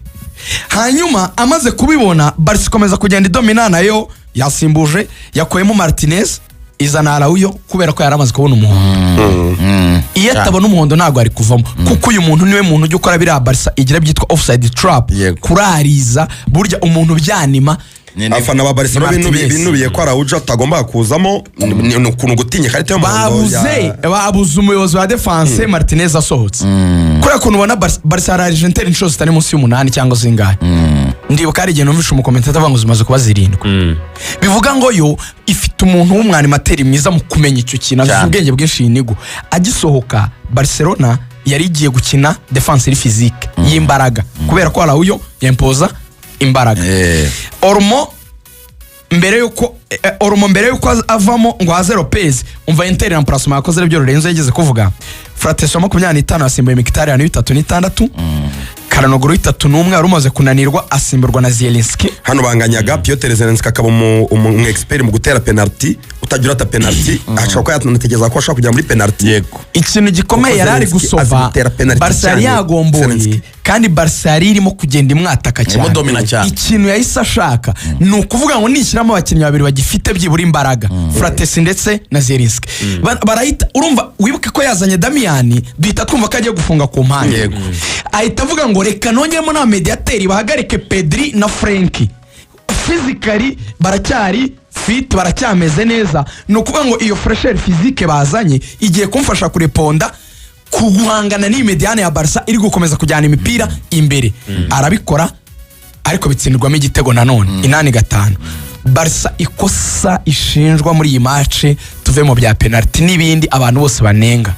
hanyuma amaze kubibona Barca komeza kugenda idomina nayo yasimbuje yakoyemo Martinez izana Araujo kubera ko yaramaze kubona umuhondo. Iyo atabona umuhondo ntabwo ari kuvamo kuko uyu muntu niwe muntu ujya ukora biriya Barca igira byitwa offside trap, kurariza burya umuntu byanima. Afana ba Barcelona binubiye ko Araujo atagomba kuzamo ni ukuntu gutinya karita y'umuhondo. Babuze umuyobozi wa defense Martinez asohotse. Kuri kuntu ubona Barca Argentine inshuro zitari munsi y'umunani cyangwa zingahe. Ndibuka ari igihe numvishe umukomentata avuga ngo zimaze kuba 7. Bivuga ngo yo ifite umuntu w'umwanimateri mwiza mu kumenya icyo kintu, azi ubwenge bwinshi yinigo. Agisohoka Barcelona yari igiye gukina defense physique y'imbaraga kubera ko Araujo yempoza imbaraga. Mbere yuko avamo ngo haze Lopez, umva Inter na Plasma yakoze ibyo Lorenzo yageze kuvuga. Frateso 25 asimbuye Mkhitaryan 36, Karanoglu 31 yari umaze kunanirwa asimburwa na Zielinski. Hano banganyaga Piotr Zielinski akaba umu expert mu gutera penalty, utagira ata penalty ashaka ko yatanategeza ko ashaka kujya muri penalty. Yego ikintu gikomeye yari ari gusova Barca yagomboye kandi Barca yari irimo kugenda imwataka cyane. Ikintu yahise ashaka ni ukuvuga ngo nishyiramo abakinnyi babiri bagifite byibura imbaraga, Frates ndetse na Zielinski. Barahita urumva wibuke ko yazanye Damiani, duhita twumva ko agiye gufunga ku mpande. Ahita avuga ngo reka nongemo na mediateri bahagarike Pedri na Frenkie. Physically baracyari fit, baracyameze neza. No kuvuga ngo iyo fresher physique bazanye igiye kumfasha kureponda kuguhangana ni Mediane ya Barca iri gukomeza kujyana imipira imbere. Arabikora ariko bitsindirwamo igitego nanone 8-5. Barca ikosa ishinjwa muri iyi match, tuve mu bya penalty n'ibindi abantu bose banenga.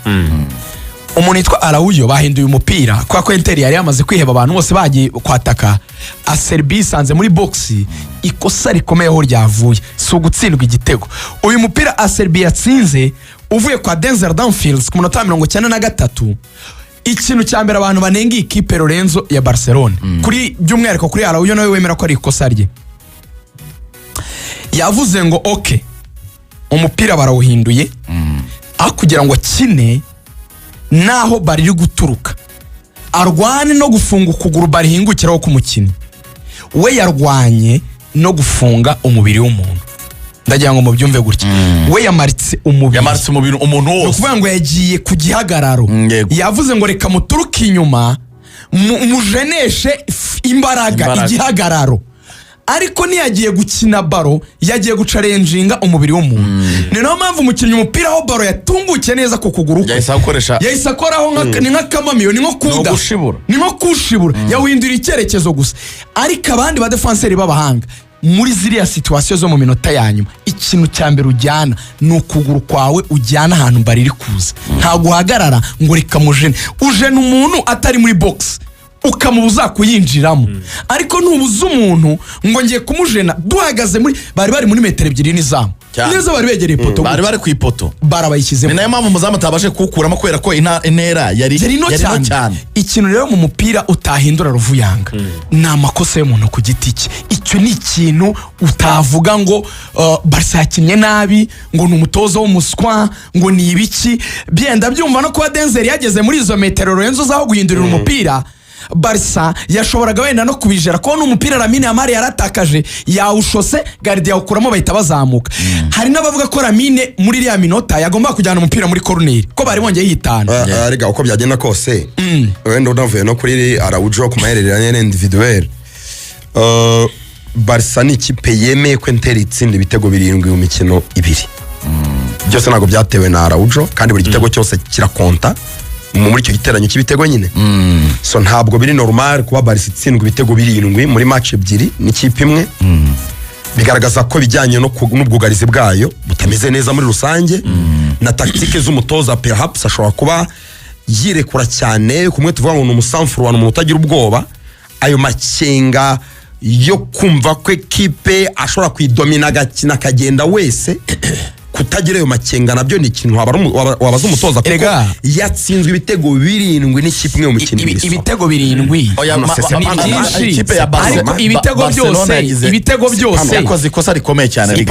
Umuntu yitwa Araujo bahinduye umupira kwa ko Inter yari yamaze kwiheba, abantu bose bagiye kwataka. Acerbi sanze muri box, ikosa rikomeye ho ryavuye si ugutsindwa igitego. Uyu mupira Acerbi yatsinze uvuye kwa Denzel Dumfries ku munota 93. Ikintu cya mbere abantu banenga ikipe Lorenzo ya Barcelona kuri by'umwihariko kuri Araujo nawe wemera ko ari ikosa rye. Yavuze ngo okay umupira barawuhinduye kugira ngo kine naho bari guturuka arwane no gufunga ukuguru barihingukiraho k'umukinnyi, we yarwanye no gufunga umubiri w'umuntu. Ndagira ngo mubyumve gutya. We yamaritse umubiri umuntu wose, kuvuga ngo yagiye ku gihagararo. Yavuze ngo reka muturuke inyuma mujeneshe imbaraga igihagararo, ariko niyagiye gukina baro yagiye gucarenjinga umubiri w'umuntu. Ni nayo mpamvu umukinnyi umupira aho baro yatungukiye neza ku kuguru kwe yahise akoraho ni nka kamamiyo, ni nko kuda, ni nko kushibura, yawindura icyerekezo gusa. Ariko abandi ba defenseur b'abahanga muri ziriya situation zo mu minota ya nyuma, ikintu cya mbere ujyana ni ukuguru kwawe ujyana ahantu bari iri kuza. Nta guhagarara ngo reka mujene, ujene umuntu atari muri box ukamubuza kuyinjiramo. Ariko nubuza umuntu ngo ngiye kumujena duhagaze muri bari muri metero 2 n'izamu neza, bari begereye ipoto, bari ku ipoto barabayishyizemo. Ni nayo mpamvu muzamu atabashe kukuramo kubera ko intera yari no cyane. Ikintu rero mu mupira utahindura Ruvuyanga ni amakosa y'umuntu ku giti cye. Icyo ni ikintu utavuga ngo Barca yakinnye nabi, ngo ni umutozo w'umuswa, ngo ni ibiki. Byenda byumva no kuba Denzel yageze muri izo metero Lorenzo zaho guhindurira umupira. Barca yashoboraga wenda no kubijera ko n'umupira Lamine Yamal yaratakaje yawushose Gardia ukuramo bahita bazamuka. Hari n'abavuga ko Lamine muri iriya minota yagomba kujyana umupira muri corner ko bari bongeye yitana. Arega uko byagenda kose wenda unavuye no kuri Araujo ku mahereranye individuel. Barca ni ikipe yemeye ko Inter itsinda ibitego 7 mu mikino 2. Byose ntago byatewe na Araujo kandi buri gitego cyose kirakonta muri icyo giteranyo cy'ibitego nyine. So ntabwo biri normal kuba Barca itsindwa ibitego 7 muri match 2 n'ikipe imwe. Bigaragaza ko bijyanye no n'ubwugarizi bwayo butameze neza muri rusange, na tactique z'umutoza perhaps ashobora kuba yirekura cyane. Kumwe tuvuga ngo n'umusanfuru wa umuntu utagira ubwoba, ayo makenga yo kumva ko ekipe ashobora kwidomina agakina kagenda wese. Kutagira ayo makenga nabyo ni ikintu wabaza umutoza kuko yatsinzwe ibitego 7 n'ikipe imwe mu mikino. Ibitego 7 ikipe ya Barcelona, ibitego byose yakoze ikosa rikomeye cyane.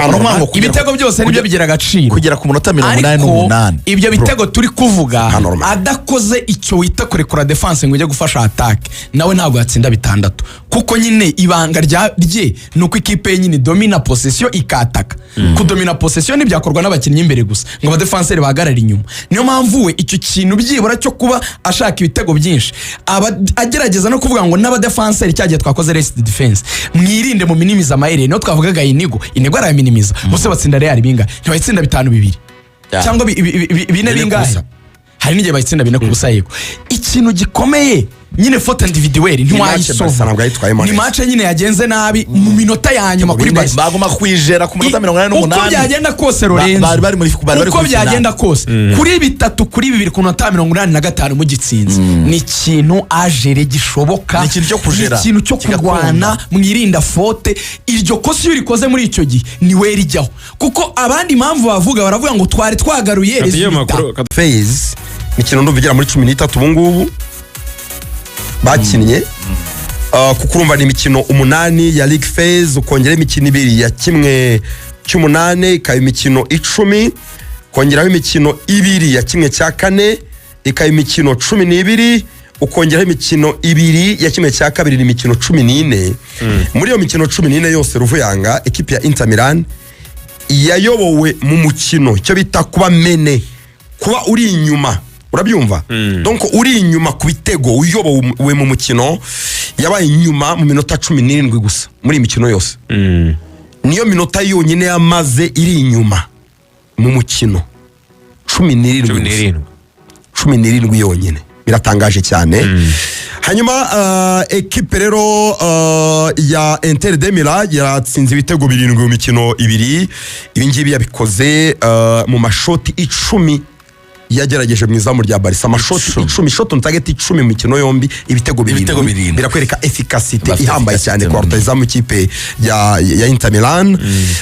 Ibitego byose nibyo bigira agaciro kugera ku munota 88. Ibyo bitego turi kuvuga adakoze icyo wita kurekura defense ngo ujye gufasha attack, nawe ntabwo yatsinda 6 kuko nyine ibanga rye nuko ikipe nyine domina possession ikataka. Kudomina possession nibyo cyakorwa n'abakinnyi imbere gusa ngo abadefanseri bahagarare inyuma. Niyo mpamvu we icyo kintu byibura cyo kuba ashaka ibitego byinshi aba agerageza no kuvuga ngo n'abadefanseri cyagiye twakoze rest defense mwirinde mu minimiza amayeri no twavugaga Inigo arayaminimiza bose batsinda Real binga ntibayitsinda 5-2 cyangwa bine bingahe hari n'igihe bayitsinda 4-0 yego. Ikintu gikomeye nyine foto individuel ntiwayisova ni match nyine yagenze nabi mu minota ya nyuma kuri Barca baguma kwijera ku minota 88 uko byagenda kose Lorenzo uko byagenda kose kuri 3-2 ku minota 85 mu gitsinzi ni ikintu ajere gishoboka, ni ikintu cyo kurwana mwirinda fote. Iryo kosi iyo rikoze muri icyo gihe ni we rijyaho kuko abandi mpamvu baravuga ngo twari twagaruye phase ikintu ndumva muri 13 ubu ngubu bakinnye kuko urumva ni imikino 8 ya League Phase ukongera imikino 2 ya kimwe cy'umunane ikaba imikino 10 kongeraho imikino 2 ya kimwe cya kane ikaba imikino 12 ukongeraho imikino 2 ya kimwe cya kabiri ni imikino 14. Muri iyo mikino 14 yose Ruvuyanga ekipe ya Inter Milan yayobowe mu mukino cyo bita kuba mene, kuba uri inyuma, urabyumva? Donc uri inyuma ku bitego uyobowe mu mukino yabaye inyuma mu minota 17 gusa muri imikino yose. Niyo minota yonyine yamaze iri inyuma mu mukino 17 yonyine, biratangaje cyane. Hanyuma ekipe rero ya Inter de Milan yatsinze ibitego 7 mu mikino 2. Ibingibi yabikoze mu mashoti 10 yagerageje mu izamu rya Barca. Amashoti 10 shot on target 10 mu mikino yombi ibitego 7 birakwereka efficacity ihambaye cyane kwa rutazamu ikipe ya Inter Milan.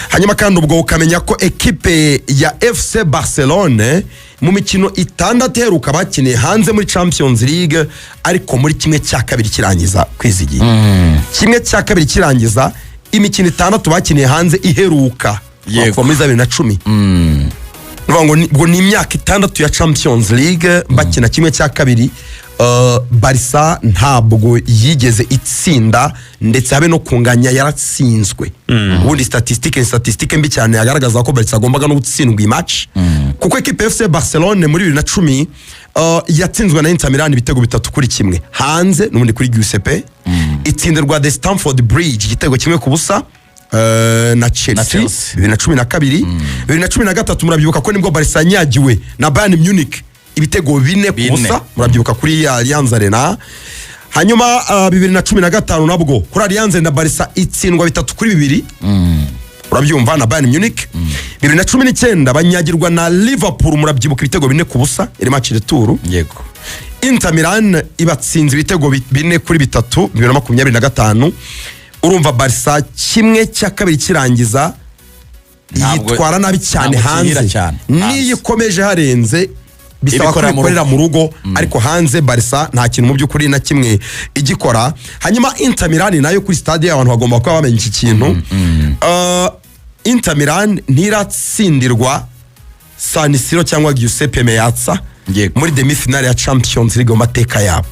Hanyuma kandi ubwo ukamenya ko ekipe ya FC Barcelone mu mikino 6 heruka bakiniye hanze muri Champions League ariko muri kimwe cya kabiri kirangiza kwizigiye. Kimwe cya kabiri kirangiza imikino 6 bakiniye hanze iheruka muri 2010. Ngo ni imyaka 6 ya Champions League bakina kimwe cya kabiri. Barca ntabwo yigeze itsinda ndetse habe no kunganya yaratsinzwe. Ubundi statistique mbi cyane yagaragaza ko Barca agombaga no gutsindwa iyi match kuko equipe FC Barcelone muri 2010 yatsinzwe na Inter Milan ibitego 3-1 hanze n'ubundi kuri Giuseppe. Itsindirwa de Stamford Bridge igitego 1-0 na Chelsea 2012. 2013 murabyibuka ko nibwo Barca nyagiwe na Bayern Munich ibitego 4-0 murabyibuka kuri Allianz Arena. Hanyuma 2015 nabwo kuri Allianz na Barca itsindwa 3-2 urabyumva na Bayern Munich. 2019 banyagirwa na Liverpool murabyibuka ibitego 4-0 iri match retour. Yego Inter Milan ibatsinze ibitego 4-3 2025. Urumva Barca kimwe cya kabiri kirangiza yitwara nabi cyane hanze, niyo ikomeje harenze bisaba kubikorera mu rugo ariko hanze Barca nta kintu mu by'ukuri na kimwe igikora. Hanyuma Inter Milan nayo kuri stade abantu bagomba kuba bamenye iki kintu. Inter Milan ntiratsindirwa San Siro cyangwa Giuseppe Meazza muri demi-finale ya Champions League mu mateka yabo.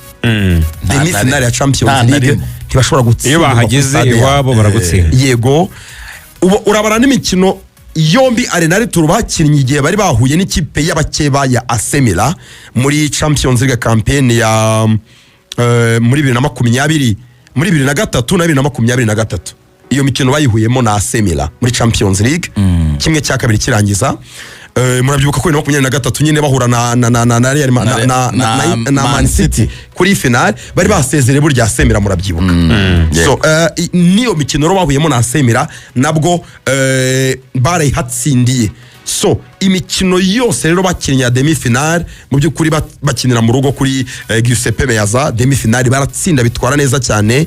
Demi-finale ya Champions League ntibashobora gutsinda iyo bahageze iwabo baragutsinda. Yego urabara n'imikino yombi Arenal Tour bakinnye igihe bari bahuye n'ikipe y'abakeba ya AC Milan muri Champions League campaign ya muri 2020 muri 2023 na 2023. Iyo mikino bayihuyemo na AC Milan muri Champions League kimwe cya kabiri kirangiza. Murabyibuka ko 2023 nyine bahura na Real na Man City kuri finale bari basezere burya AC Milan murabyibuka. So niyo mikino ro bahuyemo na AC Milan nabwo barayihatsindiye. So imikino yose rero bakinnye demi finale mu by'ukuri bakinira mu rugo kuri Giuseppe Meazza demi finale baratsinda bitwara neza cyane.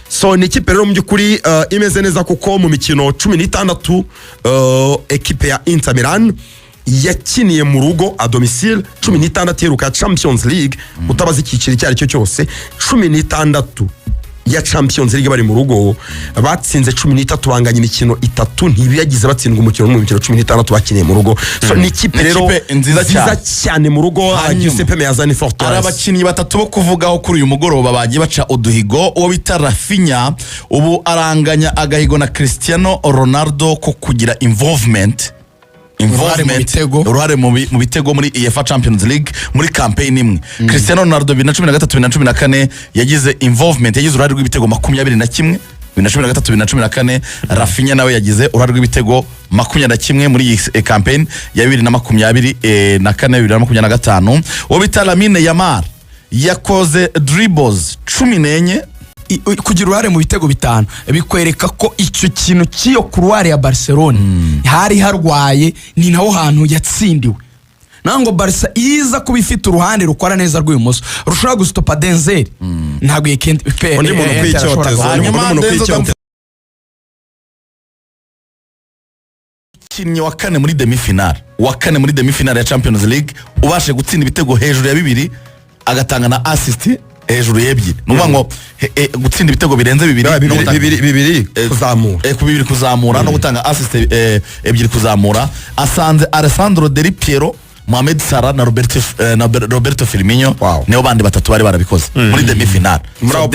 So ni ikipe rero mu by'ukuri imeze neza kuko mu mikino 16 ekipe ya Inter Milan yakiniye mu rugo a domicile 16 heruka Champions League utabaza ikiciro cyari cyo cyose 16 ya Champions League bari mu rugo batsinze 13 banganya imikino 3 ntibiyagize batsindwa umukino mu mikino 16 bakiniye mu rugo. So ni ikipe rero nziza cyane mu rugo. Giuseppe Meazza ni fortress. Ari abakinnyi batatu bo kuvugaho kuri uyu mugoroba bagiye baca uduhigo. Uwo bita Rafinha ubu aranganya agahigo na Cristiano Ronaldo ko kugira involvement involvement uruhare mu bitego muri UEFA Champions League muri campaign imwe. Cristiano Ronaldo 2013-2014 yagize involvement, yagize uruhare rw'ibitego 21 2013-2014. Rafinha nawe yagize uruhare rw'ibitego 21 muri iyi campaign ya 2024-2025. Uwo bita Lamine Yamal yakoze dribbles 14 kugira uruhare mu bitego 5 bikwereka ko icyo kintu cy'iyo couloir ya Barcelona hari harwaye, ni naho hantu yatsindiwe. Nango Barca iza kuba ifite uruhande rukora neza rw'imoso rushobora gustopa Denzel ntabwo yekende undi muntu kwicyotezo kinyi wa kane muri demi final ya Champions League ubashe gutsinda ibitego hejuru ya 2 agatanga na assist hejuru y'ebyiri. Nuvuga ngo gutsinda ibitego birenze 2 kuzamura no gutanga assist 2 kuzamura. Asanze Alessandro Del Piero, Mohamed Salah na Roberto Firmino nibo bandi batatu bari barabikoze muri demi final. Murao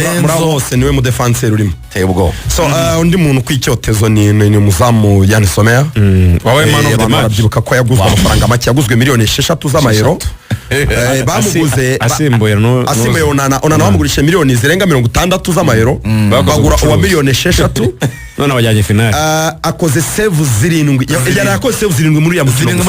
hose niwe mu defenseur urimo teye ubwo. So undi muntu kwicyotezo ni umuzamu Yann Sommer wawe man of the match. Byibuka ko yaguzwe amafaranga make, yaguzwe miliyoni 6 z'amayero. Bamuguze asimbuye Onana bamugurisha miliyoni zirenga 60 z'amayero, bagura uwa miliyoni 6 none abajyanye final. Akoze save 7 yari akoze save 7 muri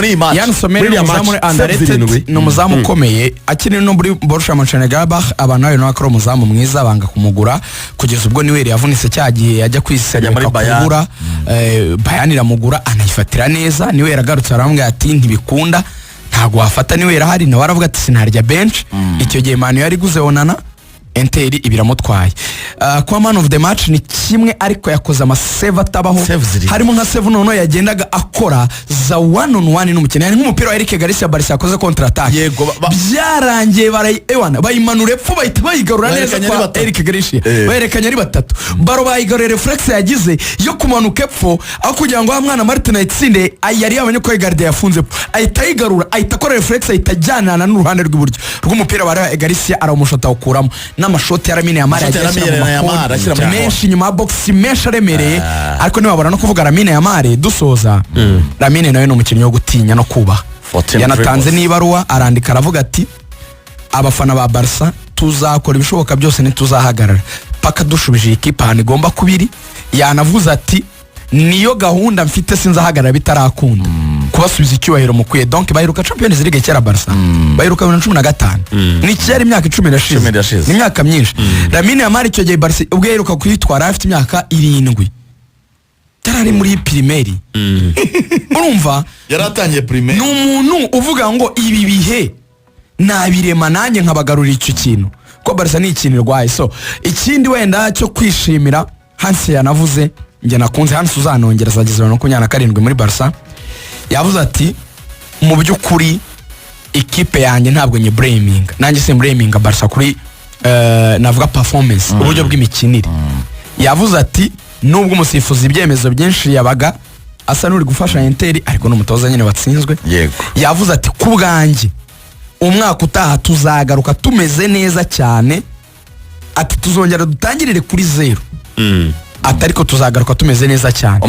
iyi match. Yann Sommer ni umuzamu underrated, ni umuzamu ukomeye akiri no muri Borussia Mönchengladbach. Abantu nayo nakora umuzamu mwiza banga kumugura kugeza ubwo niwe yavunitse cyagiye yajya kwisenya muri Bayern. Bayern iramugura anayifatira neza, niwe yaragarutse arambwira ati ntibikunda ntago wafata, niwe yarahari nawe aravuga ati sinarya bench. Icyo gihe Manu yari guze Onana, Inter ibiramutwaye. Kwa man of the match ni kimwe, ariko yakoze amasave atabaho, harimo nka save noneho yagendaga akora za 1-on-1 n'umukene, yani nk'umupira wa Eric Garcia Barca yakoze contre attaque byarangiye bayimanura epfo bahita bayigarura neza kwa Eric Garcia, bayerekanye ari batatu, baro bayigarura reflex yagize yo kumanuka epfo aho kugira ngo mwana Martin ayitsinde, yari yabonye ko Garcia yafunze ahita yigarura, ahita akora reflex, ahita ajyanana n'uruhande rw'iburyo rw'umupira wa Garcia, aramushota ukuramo n'amashoti ya Lamine Yamal menshi nyuma ya box menshi aremereye. Ariko niwabona no kuvuga Lamine Yamal dusoza, Lamine nawe ni umukinnyi wo gutinya no kubaha. Yanatanze n'ibaruwa arandika aravuga ati abafana ba Barca tuzakora ibishoboka byose ntituzahagarara paka dushubije ikipe ahantu igomba kubiri. Yanavuze ati niyo gahunda mfite sinzahagarara bitarakunda kubasubiza icyubahiro mukwiye. Donc bayiruka Champions League cyera Barca bayiruka 2015 ni cyari imyaka 10 irashize, ni imyaka myinshi. Lamine Yamal icyo gihe Barca ubwo yaheruka kuyitwara afite imyaka 7 tarari muri primaire. Urumva yaratangiye primaire. Ni umuntu uvuga ngo ibi bihe nabirema nanjye nkabagarura icyo kintu ko Barca ni ikintu rwaye. So ikindi wenda cyo kwishimira, Hansi yanavuze, njye nakunze Hansi uzanongereza ageze 27 muri Barca, yavuze ati mu by'ukuri ikipe yanjye ntabwo nye blaming, nanjye se blaming Barca kuri navuga performance, uburyo bw'imikinire. Yavuze ati nubwo umusifuzi ibyemezo byinshi yabaga asa n'uri gufasha Inter, ariko n'umutoza nyine watsinzwe. Yavuze ati ku bwanjye umwaka utaha tuzagaruka tumeze neza cyane, ati tuzongera dutangirire kuri 0 ati ariko tuzagaruka tumeze neza cyane.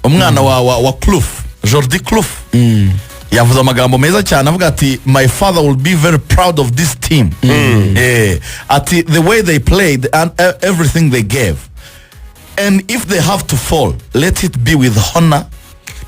Umwana wa Clough, Jordi Clough yavuze amagambo meza cyane avuga ati my father will be very proud of this team. Ati the way they played and everything they gave, and if they have to fall let it be with honor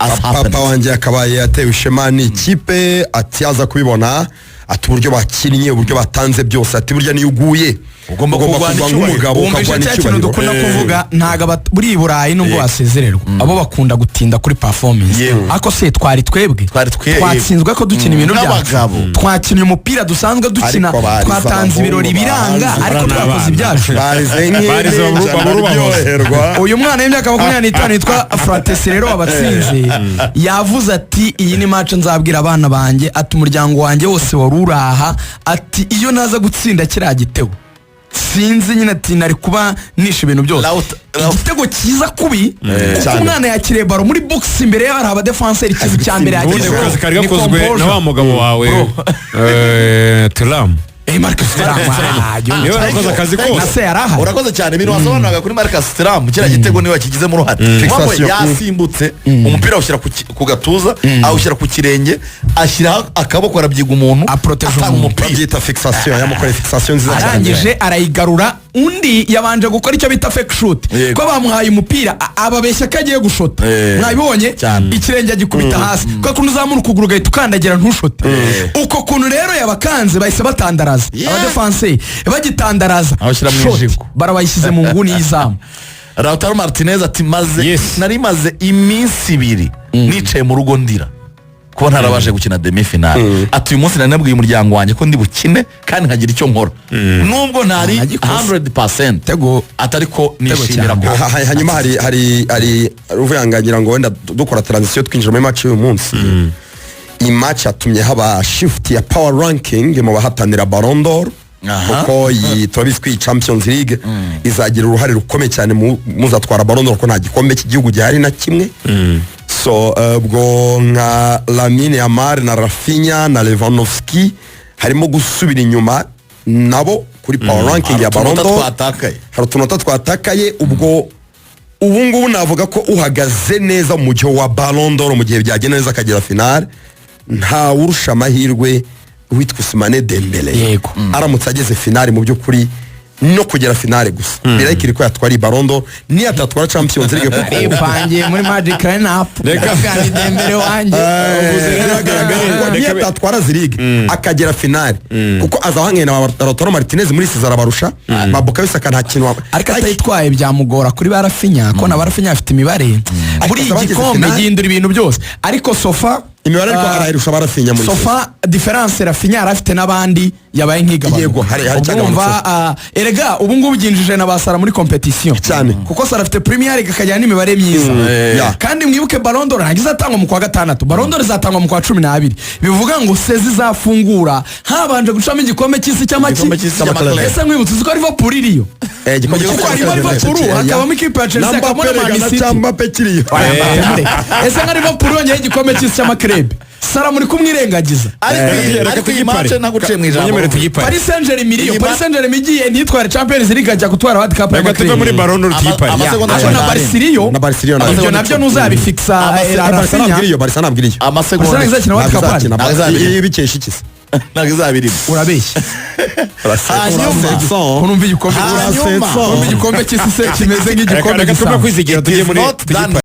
as happened. Papa wanjye akabaye yatewe ishema n'ikipe, ati aza kubibona, ati uburyo bakinnye, uburyo batanze byose, ati burya niyo uguye ugomba kurwana nk'umugabo ukagwana icyubahiro. Dukunda kuvuga ntaga buri Burayi nubwo wasezererwa abo bakunda gutinda kuri performance, ako se twari twebwe twatsinzwe ko dukina ibintu byacu, twakinnye umupira dusanzwe dukina, twatanze ibirori biranga, ariko twakoze ibyacu. Uyu mwana w'imyaka 25 yitwa Frateserero wabatsinze yavuze ati iyi ni match nzabwira abana banjye, ati umuryango wanjye wose waruraha, ati iyo naza gutsinda kiriya gitego sinzi nyine ati nari kuba nishe ibintu byose. Igitego cyiza kubi umwana yakiriye baro muri box imbere y'abari aba defenseur, ikintu cya mbere yagize kari gakozwe na wa mugabo wawe Thuram Marcus Thuram niwe warakoze akazi na kose. se yarahari. urakoze cyane ibintu wasobanuraga kuri Marcus Thuram kiriya gitego niwe wakigizemo uruhare kuko yasimbutse umupira awushyira ku gatuza awushyira ku kirenge ashyiraho akaboko arabyiga umuntu Aproteje atanga umuntu. umupira babyita fixation yamukoreye fixation nziza cyane arangije arayigarura undi yabanje gukora icyo bita fake shoot Yego. ko bamuhaye umupira ababeshya ko agiye gushota mwabibonye Cyane. ikirenge agikubita hasi ko kuntu uzamura ukuguru ugahita ukandagira ntushote uko kuntu rero yabakanze bahise batandaraza abadefanse bagitandaraza Abashyira mu Shot. ijigo. barabayishyize mu nguni y'izamu Lautaro Martinez ati Yes. nari maze iminsi ibiri nicaye mu rugo ndira kuba ntarabashe gukina demi finale ati uyu munsi nari nabwiye umuryango wanjye ko ndi bukine kandi nkagira icyo nkora nubwo ntari Nagikoze. 100% Tego. atari ko Tego nishimira cyane. ko hanyuma hari uvuyangangira ngo wenda dukora transition twinjira muri match y'uyu munsi iyi match yatumye haba shift ya power ranking mu bahatanira Ballon d'Or Aha. kuko iyi turabizi ko iyi Champions League izagira uruhare rukomeye cyane muzatwara Ballon d'Or ko nta gikombe cy'igihugu gihari na kimwe so ubwo nka Lamine Yamal na Rafinha na Lewandowski harimo gusubira inyuma nabo kuri power ranking ya Ballon d'Or twatakaye hari utunota twatakaye ubwo ubu ngubu navuga ko uhagaze neza mu gihe wa Ballon d'Or mu gihe byagenda neza akagera finale nta wurusha amahirwe witwa Ousmane Dembele Yego. aramutse ageze finale mu by'ukuri no kugera finale gusa birayikiri ko yatwara Ballon d'Or niyo atatwara Champions League kuko ipangiye muri Magic Lineup kandi Dembele wanjye niyo atatwara ziriga akagera finale kuko azahanganye na Lautaro Martinez muri Cesar barusha babuka bisaka nta kintu ariko atayitwaye byamugora kuri barafinya ko na barafinya afite imibare buri Ariko igikombe finale- gihindura ibintu byose ariko sofa imibare ariko arayirusha barafinya muri sofa diferanse rafinya yari afite n'abandi yabaye nk'igabanya Yego, hari cyagabanutse. erega ubu ngubu byinjije na basara muri competition Cyane. kuko sara afite premier league akagira n'imibare myiza ya. kandi mwibuke Ballon d'Or ntabwo izatangwa mu kwa gatandatu Ballon d'Or izatangwa mu kwa 12 bivuga ngo sezi izafungura habanje gucamo igikombe cy'isi cy'amaki Igikombe cy'isi cy'amaklub. ese mwibutse uzi ko Liverpool iriyo igikombe kuko harimo Liverpool hakabamo ikipe ya Chelsea hakabamo na Man City cyangwa pekiriyo ese nka Liverpool yongeye igikombe cy'isi cy'amakrebe sara muri kumwirengagiza ariko iyi match naguciye mu ijambo Munyemerere tugipare. Paris Saint-Germain iriyo Iyi Paris Saint-Germain igiye ntitware Champions League ajya gutwara World Cup reka tuve muri Ballon d'Or tuyipare. amasegonda ariko na cumi Barca n'arindwi. iriyo Na Barca iriyo, ibyo nayo. nabyo ntuzabifixa Barca ntabwo iriyo Barca ntabwo iriyo amasegonda Barca izakina World Cup ntabwo izakina Ntabwo izabiri. iyi bikesha iki se ntabwo izabirimo urabeshya hanyuma urumva igikombe Hanyuma. urumva igikombe cy'isi se kimeze nk'igikombe reka tuve gisanzwe kwizigira It tujye is muri not done